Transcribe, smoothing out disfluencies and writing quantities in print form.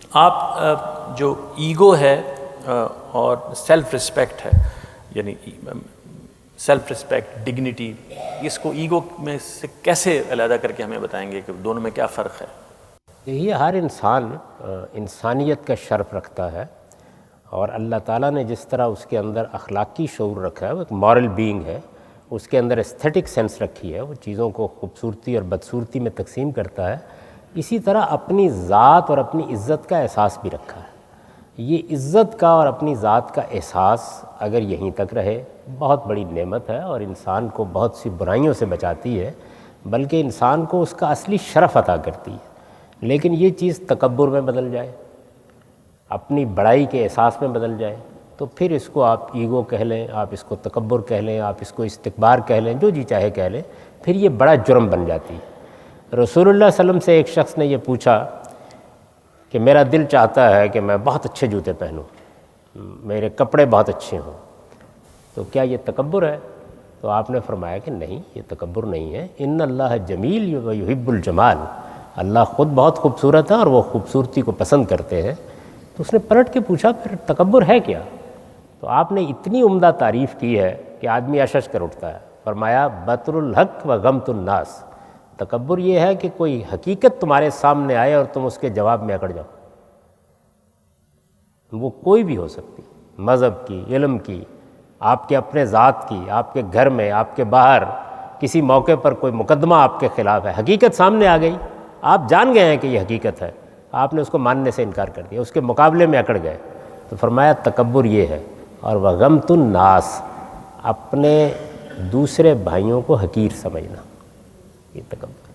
آپ جو ایگو ہے اور سیلف رسپیکٹ ہے، یعنی سیلف رسپیکٹ، ڈگنیٹی، اس کو ایگو میں سے کیسے علیحدہ کر کے ہمیں بتائیں گے کہ دونوں میں کیا فرق ہے؟ یہی ہر انسان انسانیت کا شرف رکھتا ہے، اور اللہ تعالیٰ نے جس طرح اس کے اندر اخلاقی شعور رکھا ہے، وہ ایک مورل بینگ ہے، اس کے اندر ایستھیٹک سینس رکھی ہے، وہ چیزوں کو خوبصورتی اور بدصورتی میں تقسیم کرتا ہے، اسی طرح اپنی ذات اور اپنی عزت کا احساس بھی رکھا ہے۔ یہ عزت کا اور اپنی ذات کا احساس اگر یہیں تک رہے بہت بڑی نعمت ہے، اور انسان کو بہت سی برائیوں سے بچاتی ہے، بلکہ انسان کو اس کا اصلی شرف عطا کرتی ہے۔ لیکن یہ چیز تکبر میں بدل جائے، اپنی بڑائی کے احساس میں بدل جائے، تو پھر اس کو آپ ایگو کہہ لیں، آپ اس کو تکبر کہہ لیں، آپ اس کو استکبار کہہ لیں، جو جی چاہے کہہ لیں، پھر یہ بڑا جرم بن جاتی ہے۔ رسول اللہ صلی اللہ علیہ وسلم سے ایک شخص نے یہ پوچھا کہ میرا دل چاہتا ہے کہ میں بہت اچھے جوتے پہنوں، میرے کپڑے بہت اچھے ہوں، تو کیا یہ تکبر ہے؟ تو آپ نے فرمایا کہ نہیں، یہ تکبر نہیں ہے، ان اللہ جمیل و یحب الجمال، اللہ خود بہت خوبصورت ہے اور وہ خوبصورتی کو پسند کرتے ہیں۔ تو اس نے پلٹ کے پوچھا پھر تکبر ہے کیا؟ تو آپ نے اتنی عمدہ تعریف کی ہے کہ آدمی اشش کر اٹھتا ہے۔ فرمایا بطر الحق و غمت الناس، تکبر یہ ہے کہ کوئی حقیقت تمہارے سامنے آئے اور تم اس کے جواب میں اکڑ جاؤ، وہ کوئی بھی ہو سکتی، مذہب کی، علم کی، آپ کے اپنے ذات کی، آپ کے گھر میں، آپ کے باہر، کسی موقع پر کوئی مقدمہ آپ کے خلاف ہے، حقیقت سامنے آ گئی، آپ جان گئے ہیں کہ یہ حقیقت ہے، آپ نے اس کو ماننے سے انکار کر دیا، اس کے مقابلے میں اکڑ گئے، تو فرمایا تکبر یہ ہے۔ اور وغمت الناس، اپنے دوسرے بھائیوں کو حقیر سمجھنا، یہ تکبر۔